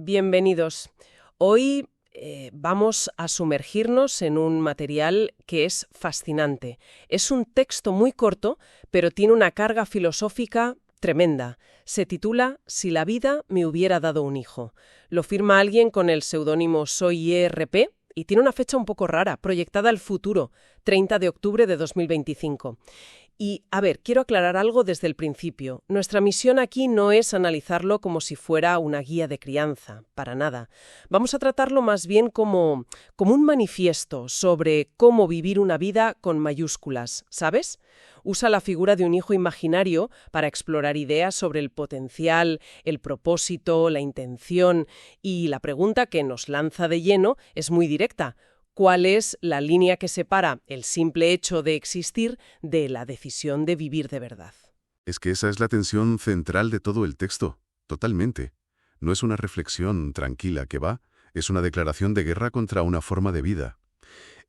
Bienvenidos. Hoy vamos a sumergirnos en un material que es fascinante. Es un texto muy corto, pero tiene una carga filosófica tremenda. Se titula Si la vida me hubiera dado un hijo. Lo firma alguien con el seudónimo Soy ERP y tiene una fecha un poco rara, proyectada al futuro, 30 de octubre de 2025. Y, a ver, quiero aclarar algo desde el principio. Nuestra misión aquí no es analizarlo como si fuera una guía de crianza, para nada. Vamos a tratarlo más bien como un manifiesto sobre cómo vivir una vida con mayúsculas, ¿sabes? Usa la figura de un hijo imaginario para explorar ideas sobre el potencial, el propósito, la intención, y la pregunta que nos lanza de lleno es muy directa. ¿Cuál es la línea que separa el simple hecho de existir de la decisión de vivir de verdad? Es que esa es la tensión central de todo el texto, totalmente. No es una reflexión tranquila que va, es una declaración de guerra contra una forma de vida.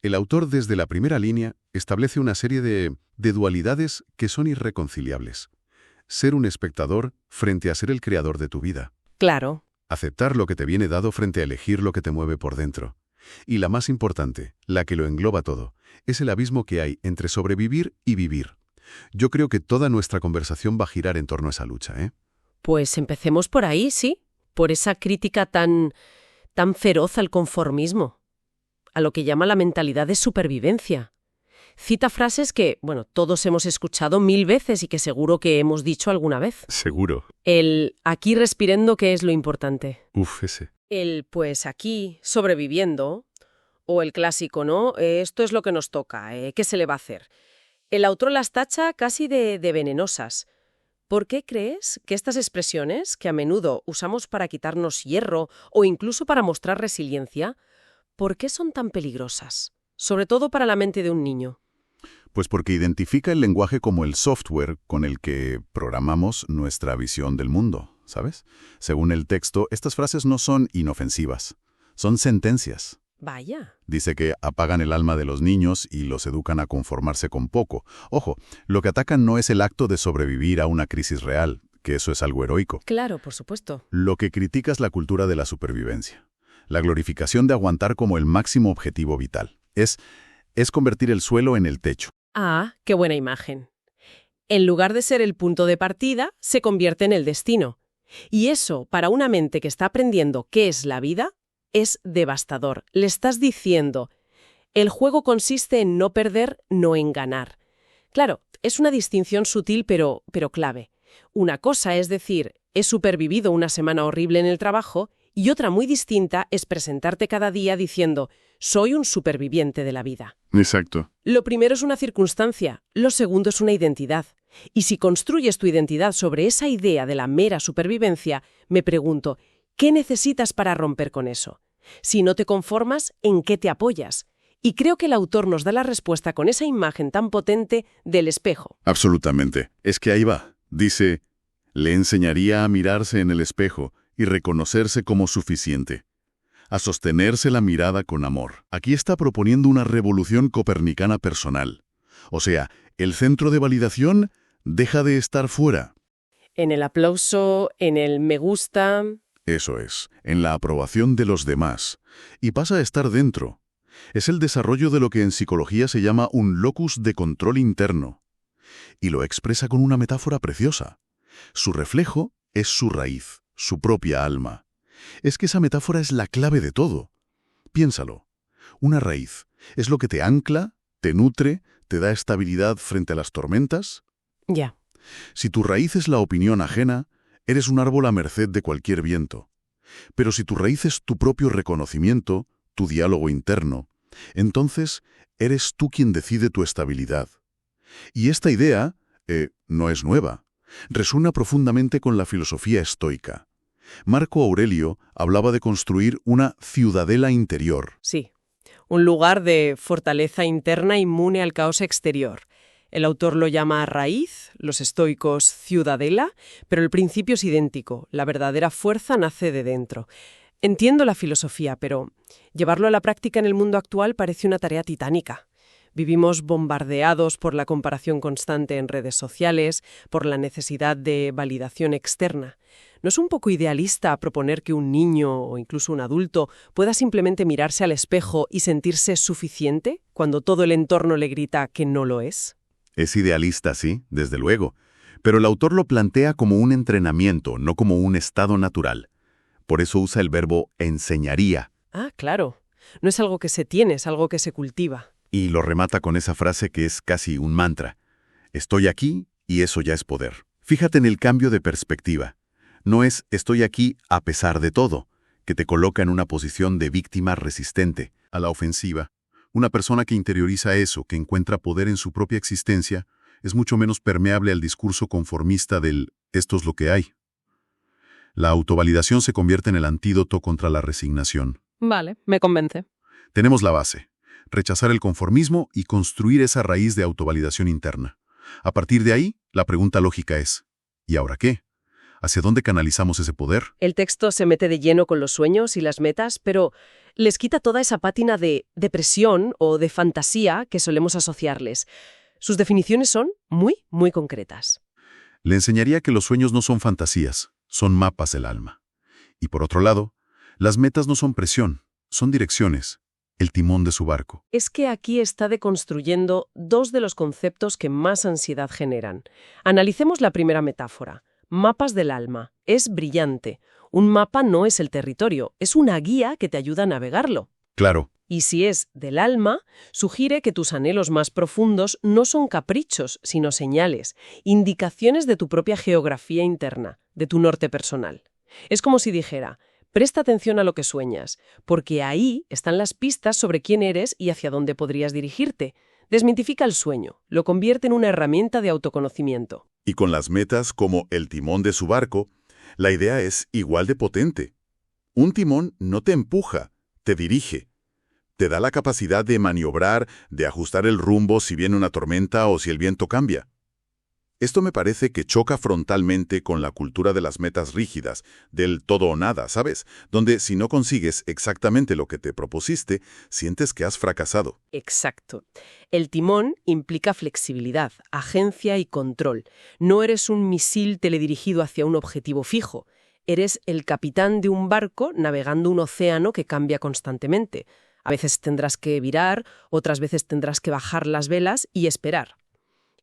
El autor, desde la primera línea, establece una serie de dualidades que son irreconciliables. Ser un espectador frente a ser el creador de tu vida. Claro. Aceptar lo que te viene dado frente a elegir lo que te mueve por dentro. Y la más importante, la que lo engloba todo, es el abismo que hay entre sobrevivir y vivir. Yo creo que toda nuestra conversación va a girar en torno a esa lucha, ¿eh? Pues empecemos por ahí, sí, por esa crítica tan feroz al conformismo, a lo que llama la mentalidad de supervivencia. Cita frases que, todos hemos escuchado 1000 veces y que seguro que hemos dicho alguna vez. Seguro. El aquí respirando, ¿qué es lo importante? Ese. El pues aquí sobreviviendo, o el clásico, ¿no? Esto es lo que nos toca, ¿qué se le va a hacer? El autor las tacha casi de venenosas. ¿Por qué crees que estas expresiones, que a menudo usamos para quitarnos hierro o incluso para mostrar resiliencia, por qué son tan peligrosas? Sobre todo para la mente de un niño. Pues porque identifica el lenguaje como el software con el que programamos nuestra visión del mundo, ¿sabes? Según el texto, estas frases no son inofensivas, son sentencias. Vaya. Dice que apagan el alma de los niños y los educan a conformarse con poco. Ojo, lo que atacan no es el acto de sobrevivir a una crisis real, que eso es algo heroico. Claro, por supuesto. Lo que critica es la cultura de la supervivencia, la glorificación de aguantar como el máximo objetivo vital. Es convertir el suelo en el techo. Ah, qué buena imagen. En lugar de ser el punto de partida, se convierte en el destino. Y eso, para una mente que está aprendiendo qué es la vida, es devastador. Le estás diciendo, el juego consiste en no perder, no en ganar. Claro, es una distinción sutil pero clave. Una cosa es decir, he supervivido una semana horrible en el trabajo, y otra muy distinta es presentarte cada día diciendo, soy un superviviente de la vida. Exacto. Lo primero es una circunstancia, lo segundo es una identidad. Y si construyes tu identidad sobre esa idea de la mera supervivencia, me pregunto, ¿qué necesitas para romper con eso? Si no te conformas, ¿en qué te apoyas? Y creo que el autor nos da la respuesta con esa imagen tan potente del espejo. Absolutamente. Es que ahí va. Dice, le enseñaría a mirarse en el espejo y reconocerse como suficiente, a sostenerse la mirada con amor. Aquí está proponiendo una revolución copernicana personal. O sea, el centro de validación deja de estar fuera. En el aplauso, en el me gusta. Eso es, en la aprobación de los demás. Y pasa a estar dentro. Es el desarrollo de lo que en psicología se llama un locus de control interno. Y lo expresa con una metáfora preciosa. Su reflejo es su raíz, su propia alma. Es que esa metáfora es la clave de todo. Piénsalo. Una raíz es lo que te ancla, te nutre, te da estabilidad frente a las tormentas. Ya. Si tu raíz es la opinión ajena, eres un árbol a merced de cualquier viento. Pero si tu raíz es tu propio reconocimiento, tu diálogo interno, entonces eres tú quien decide tu estabilidad. Y esta idea no es nueva. Resuena profundamente con la filosofía estoica. Marco Aurelio hablaba de construir una ciudadela interior. Sí, un lugar de fortaleza interna inmune al caos exterior. El autor lo llama raíz, los estoicos ciudadela, pero el principio es idéntico. La verdadera fuerza nace de dentro. Entiendo la filosofía, pero llevarlo a la práctica en el mundo actual parece una tarea titánica. Vivimos bombardeados por la comparación constante en redes sociales, por la necesidad de validación externa. ¿No es un poco idealista proponer que un niño o incluso un adulto pueda simplemente mirarse al espejo y sentirse suficiente cuando todo el entorno le grita que no lo es? Es idealista, sí, desde luego, pero el autor lo plantea como un entrenamiento, no como un estado natural. Por eso usa el verbo enseñaría. Ah, claro. No es algo que se tiene, es algo que se cultiva. Y lo remata con esa frase que es casi un mantra. Estoy aquí y eso ya es poder. Fíjate en el cambio de perspectiva. No es estoy aquí a pesar de todo, que te coloca en una posición de víctima resistente a la ofensiva. Una persona que interioriza eso, que encuentra poder en su propia existencia, es mucho menos permeable al discurso conformista del esto es lo que hay. La autovalidación se convierte en el antídoto contra la resignación. Vale, me convence. Tenemos la base, rechazar el conformismo y construir esa raíz de autovalidación interna. A partir de ahí, la pregunta lógica es, ¿y ahora qué? ¿Hacia dónde canalizamos ese poder? El texto se mete de lleno con los sueños y las metas, pero les quita toda esa pátina de depresión o de fantasía que solemos asociarles. Sus definiciones son muy, muy concretas. Le enseñaría que los sueños no son fantasías, son mapas del alma. Y por otro lado, las metas no son presión, son direcciones, el timón de su barco. Es que aquí está deconstruyendo dos de los conceptos que más ansiedad generan. Analicemos la primera metáfora. Mapas del alma. Es brillante. Un mapa no es el territorio, es una guía que te ayuda a navegarlo. Claro. Y si es del alma, sugiere que tus anhelos más profundos no son caprichos, sino señales, indicaciones de tu propia geografía interna, de tu norte personal. Es como si dijera, presta atención a lo que sueñas, porque ahí están las pistas sobre quién eres y hacia dónde podrías dirigirte. Desmitifica el sueño, lo convierte en una herramienta de autoconocimiento. Y con las metas como el timón de su barco, la idea es igual de potente. Un timón no te empuja, te dirige. Te da la capacidad de maniobrar, de ajustar el rumbo si viene una tormenta o si el viento cambia. Esto me parece que choca frontalmente con la cultura de las metas rígidas, del todo o nada, ¿sabes? Donde si no consigues exactamente lo que te propusiste, sientes que has fracasado. Exacto. El timón implica flexibilidad, agencia y control. No eres un misil teledirigido hacia un objetivo fijo. Eres el capitán de un barco navegando un océano que cambia constantemente. A veces tendrás que virar, otras veces tendrás que bajar las velas y esperar.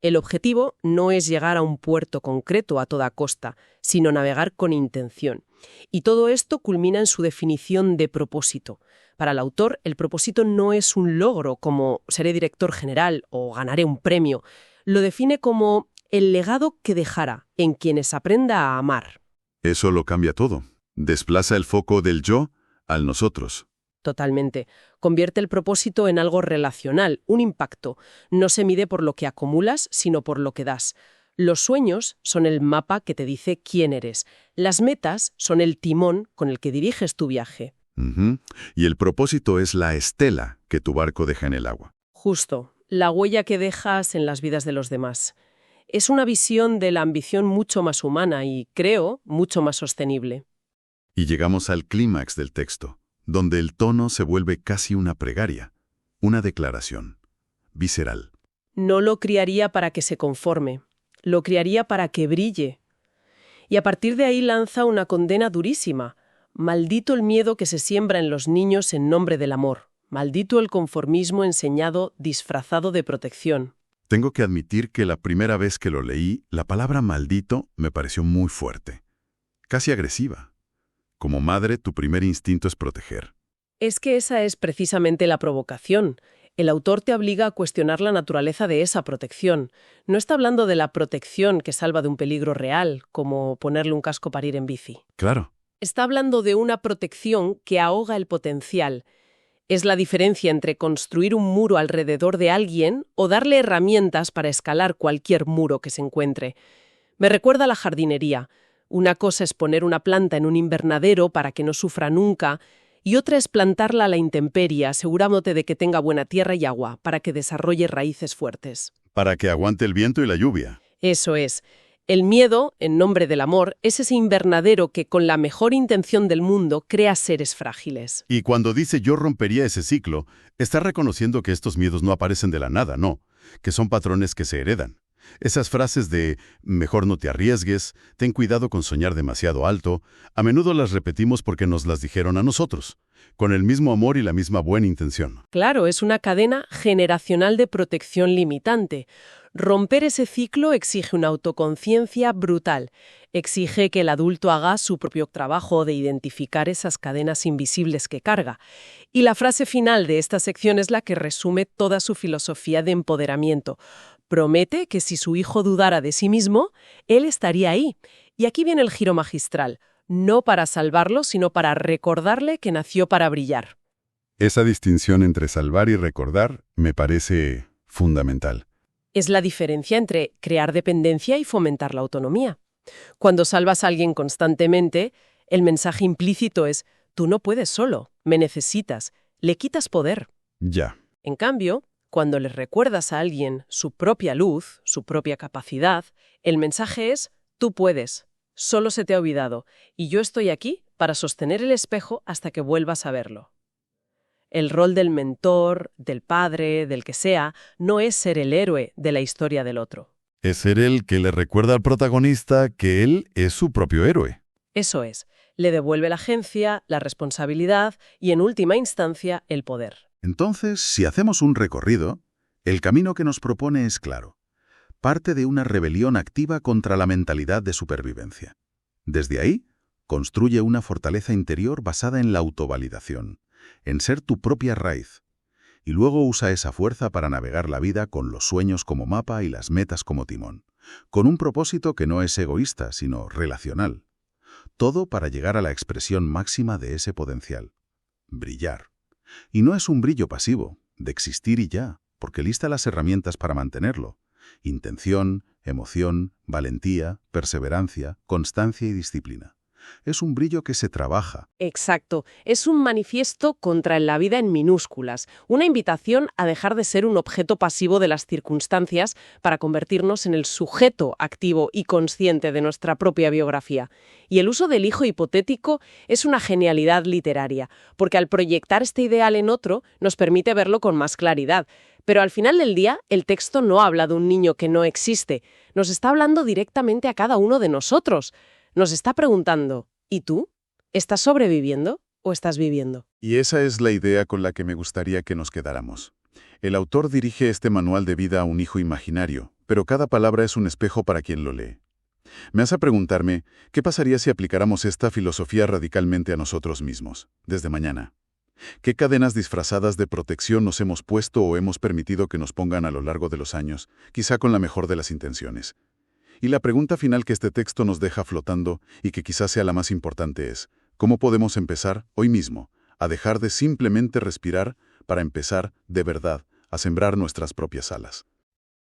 El objetivo no es llegar a un puerto concreto a toda costa, sino navegar con intención. Y todo esto culmina en su definición de propósito. Para el autor, el propósito no es un logro como seré director general o ganaré un premio. Lo define como el legado que dejará en quienes aprenda a amar. Eso lo cambia todo. Desplaza el foco del yo al nosotros. Totalmente. Convierte el propósito en algo relacional, un impacto. No se mide por lo que acumulas, sino por lo que das. Los sueños son el mapa que te dice quién eres. Las metas son el timón con el que diriges tu viaje. Y el propósito es la estela que tu barco deja en el agua. Justo, la huella que dejas en las vidas de los demás. Es una visión de la ambición mucho más humana y, creo, mucho más sostenible. Y llegamos al clímax del texto, donde el tono se vuelve casi una plegaria, una declaración, visceral. No lo criaría para que se conforme, lo criaría para que brille. Y a partir de ahí lanza una condena durísima. Maldito el miedo que se siembra en los niños en nombre del amor. Maldito el conformismo enseñado disfrazado de protección. Tengo que admitir que la primera vez que lo leí, la palabra maldito me pareció muy fuerte, casi agresiva. Como madre, tu primer instinto es proteger. Es que esa es precisamente la provocación. El autor te obliga a cuestionar la naturaleza de esa protección. No está hablando de la protección que salva de un peligro real, como ponerle un casco para ir en bici. Claro. Está hablando de una protección que ahoga el potencial. Es la diferencia entre construir un muro alrededor de alguien o darle herramientas para escalar cualquier muro que se encuentre. Me recuerda a la jardinería. Una cosa es poner una planta en un invernadero para que no sufra nunca, y otra es plantarla a la intemperie, asegurándote de que tenga buena tierra y agua, para que desarrolle raíces fuertes. Para que aguante el viento y la lluvia. Eso es. El miedo, en nombre del amor, es ese invernadero que, con la mejor intención del mundo, crea seres frágiles. Y cuando dice yo rompería ese ciclo, está reconociendo que estos miedos no aparecen de la nada, no, que son patrones que se heredan. Esas frases de «mejor no te arriesgues», «ten cuidado con soñar demasiado alto», a menudo las repetimos porque nos las dijeron a nosotros, con el mismo amor y la misma buena intención. Claro, es una cadena generacional de protección limitante. Romper ese ciclo exige una autoconciencia brutal. Exige que el adulto haga su propio trabajo de identificar esas cadenas invisibles que carga. Y la frase final de esta sección es la que resume toda su filosofía de empoderamiento. Promete que si su hijo dudara de sí mismo, él estaría ahí. Y aquí viene el giro magistral. No para salvarlo, sino para recordarle que nació para brillar. Esa distinción entre salvar y recordar me parece fundamental. Es la diferencia entre crear dependencia y fomentar la autonomía. Cuando salvas a alguien constantemente, el mensaje implícito es «tú no puedes solo, me necesitas», le quitas poder. Ya. En cambio, cuando le recuerdas a alguien su propia luz, su propia capacidad, el mensaje es «tú puedes, solo se te ha olvidado, y yo estoy aquí para sostener el espejo hasta que vuelvas a verlo». El rol del mentor, del padre, del que sea, no es ser el héroe de la historia del otro. Es ser el que le recuerda al protagonista que él es su propio héroe. Eso es, le devuelve la agencia, la responsabilidad y, en última instancia, el poder. Entonces, si hacemos un recorrido, el camino que nos propone es claro. Parte de una rebelión activa contra la mentalidad de supervivencia. Desde ahí, construye una fortaleza interior basada en la autovalidación, en ser tu propia raíz, y luego usa esa fuerza para navegar la vida con los sueños como mapa y las metas como timón, con un propósito que no es egoísta, sino relacional. Todo para llegar a la expresión máxima de ese potencial. Brillar. Y no es un brillo pasivo, de existir y ya, porque lista las herramientas para mantenerlo. Intención, emoción, valentía, perseverancia, constancia y disciplina. Es un brillo que se trabaja. Exacto. Es un manifiesto contra la vida en minúsculas, una invitación a dejar de ser un objeto pasivo de las circunstancias para convertirnos en el sujeto activo y consciente de nuestra propia biografía. Y el uso del hijo hipotético es una genialidad literaria, porque al proyectar este ideal en otro nos permite verlo con más claridad. Pero al final del día, el texto no habla de un niño que no existe, nos está hablando directamente a cada uno de nosotros. Nos está preguntando, ¿y tú? ¿Estás sobreviviendo o estás viviendo? Y esa es la idea con la que me gustaría que nos quedáramos. El autor dirige este manual de vida a un hijo imaginario, pero cada palabra es un espejo para quien lo lee. Me hace preguntarme, ¿qué pasaría si aplicáramos esta filosofía radicalmente a nosotros mismos, desde mañana? ¿Qué cadenas disfrazadas de protección nos hemos puesto o hemos permitido que nos pongan a lo largo de los años, quizá con la mejor de las intenciones? Y la pregunta final que este texto nos deja flotando, y que quizás sea la más importante, es, ¿cómo podemos empezar, hoy mismo, a dejar de simplemente respirar para empezar, de verdad, a sembrar nuestras propias alas?